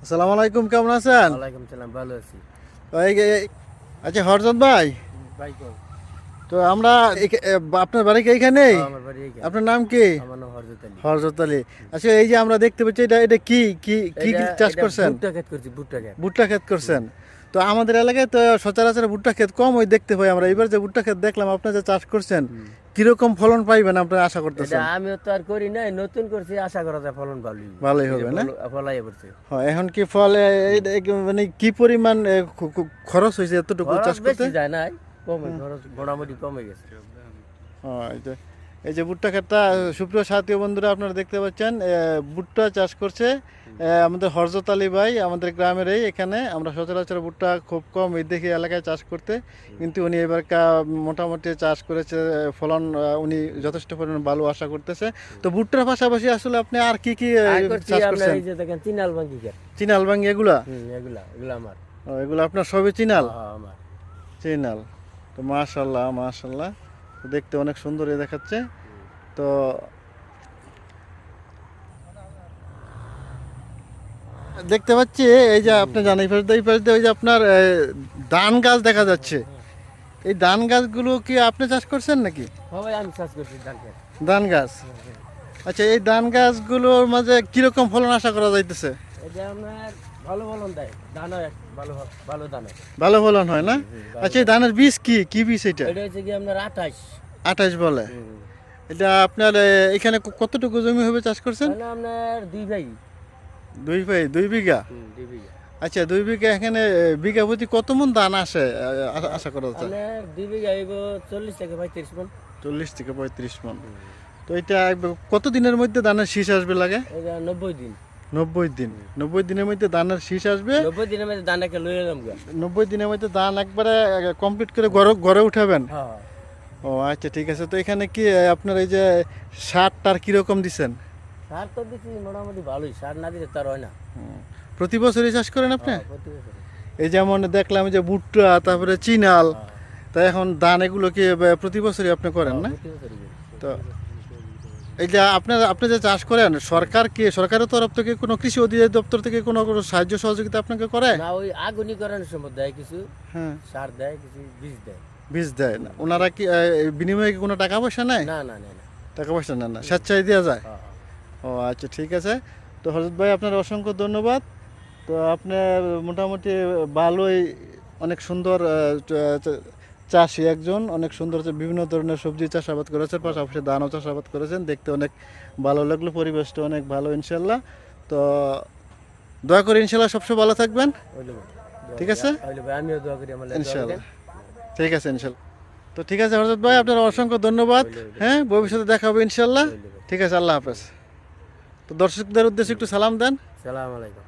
আসসালামু আলাইকুম, কেমন আছেন? ওয়ালাইকুম সালাম, ভালো আছি। আচ্ছা হরজত ভাই, ভাই কল। তো আমরা আপনার বাড়ি কি এইখানেই? আমার বাড়ি এইখানে। আপনার নাম কি? আমার নাম হরজত আলী। হরজত আলী। আচ্ছা এই যে আমরা দেখতে পাচ্ছি, এটা এটা কি কি কি কি চাষ করছেন? ভুট্টা ক্ষেত করছি, ভুট্টা ক্ষেত। ভুট্টা ক্ষেত করছেন। তো আমাদের এলাকায় তো সচরাচর ভুট্টা ক্ষেত কম ওই দেখতে পাই আমরা। এবার যে ভুট্টা ক্ষেত দেখলাম আপনি যে চাষ করছেন, কিরকম ফলন পাইবেন আপনারা আশা করতেছেন? আমিও তো আর করি নাই, নতুন করছি, আশা করা যায় ফলন ভালোই হবে না? ফলাই পড়ছে। হ্যাঁ, এখন কি ফল মানে কি পরিমাণ খরচ হয়েছে এতটুকু চাষ করতে? বেশি যায় নাই, কমে খরচ মোটামুটি কমে গেছে। হ্যাঁ, এই যে ভুট্টা ক্ষেতটা, সুপ্রিয় সাথী বন্ধুরা আপনারা দেখতে পাচ্ছেন, ভুট্টা চাষ করছে আমাদের হরজত আলী ভাই, আমাদের গ্রামেরই। এখানে আমরা সচরাচর ভুট্টা খুব কম এই দেখি এলাকায় চাষ করতে, কিন্তু উনি এবার মোটামুটি চাষ করেছে, ফলন উনি যথেষ্ট পরিমাণ ভালো আশা করতেছে। তো ভুট্টার পাশাপাশি আসলে আপনি আর কি কি চাষ করছেন? এই যে দেখেন চিনাল ভাঙ্গি ক্ষেত। চিনাল ভাঙ্গি এগুলা? এগুলা এগুলা আমার। এগুলো আপনার সবই চিনাল? আমার চিনাল। তো মাশাআল্লাহ মাশাআল্লাহ, দেখতে অনেক সুন্দর দেখাচ্ছে। তো দেখতে পাচ্ছি এই যে আপনি জানেন এই পাশে ওই যে আপনার ধান গাছ দেখা যাচ্ছে। এই ধান গাছগুলো কি আপনি চাষ করছেন নাকি? সবাই আমি চাষ করছি ধান ক্ষেত। ধান গাছ। আচ্ছা, এই ধান গাছগুলোর মাঝে কিরকম ফলন আশা করা যাইতেছে? এটা আপনার ভালো ফলন দেয়, ধান হয় ভালো, ভালো ধান হয়। ভালো ফলন হয় না? আচ্ছা, এই ধানের বীজ কি কি বীজ এটা? এটা হচ্ছে কি আপনার 28। 28 বলে? এটা আপনার এখানে কতটুকু জমি হবে চাষ করছেন? আপনার 2 ভাই। 2 বিঘা? 2 বিঘা। আচ্ছা, 2 বিঘা। এখানে বিঘা প্রতি কত মন ধান আসে আশা করা যাচ্ছে? আপনার 2 বিঘা হইব 40 থেকে 35 মণ। 40 থেকে 35 মন। তো এটা কত দিনের মধ্যে ধানের শীষ আসবে লাগে? এটা 90 দিন। 90 দিন। 90 দিনের মধ্যে ধানের শীষ আসবে। 90 দিনের মধ্যে ধানটাকে লয়ে এলাম গা। 90 দিনের মধ্যে ধান একবারে কমপ্লিট করে ঘরে উঠাবেন? হ্যাঁ। ও আচ্ছা, ঠিক আছে। তো এখানে কি আপনার এই যে সারটার কিরকম দিচ্ছেন? সার তো দিচ্ছি মোটামুটি ভালোই, সার না দিলে তার হয় না। প্রতি বছরই চাষ করেন আপনি? প্রতি বছর। এই যেমন দেখলাম যে ভুট্টা, তারপরে চিনাল, তা এখন ধান এগুলো কি প্রতি বছরই আপনি করেন না? প্রতি বছরই করি। তো এই যে আপনি যে চাষ করেন, সরকারের তরফ থেকে কোনো কৃষি অধিদপ্তর থেকে কোনো সাহায্য সহযোগিতা আপনাকে করে? না, ওই আগুনিকরণের সময় দেয় কিছু, হ্যাঁ, সার দেয় কিছু, বীজ দেয়। বীজ দেয় না? ওনারা কি বিনিময়ে কি কোনো টাকা পয়সা নেয়? না না না না। টাকা পয়সা নেন না, স্বেচ্ছায় দেওয়া যায়? হ্যাঁ। ও আচ্ছা, ঠিক আছে। তো হরজত ভাই, আপনার অসংখ্য ধন্যবাদ। তো আপনার মোটামুটি ভালোই, অনেক সুন্দর চাষি একজন, অনেক সুন্দর বিভিন্ন ধরনের সবজি চাষাবাদ করেছেন, পাশাপাশি ধানও চাষাবাদ করেছেন। দেখতে অনেক ভালো লাগলো, পরিবেশটা অনেক ভালো ইনশাল্লাহ। তো দোয়া করি ইনশাল্লাহ সবসময় ভালো থাকবেন। ঠিক আছে, আমিও দোয়া করি আমার লাগি। ইনশাল্লাহ। ঠিক আছে, ইনশাল্লাহ। তো ঠিক আছে হরজত ভাই, আপনার অসংখ্য ধন্যবাদ। হ্যাঁ, ভবিষ্যতে দেখা হবে ইনশাল্লাহ। ঠিক আছে, আল্লাহ হাফেজ। তো দর্শকদের উদ্দেশ্যে একটু সালাম দেন। সালাম আলাইকুম।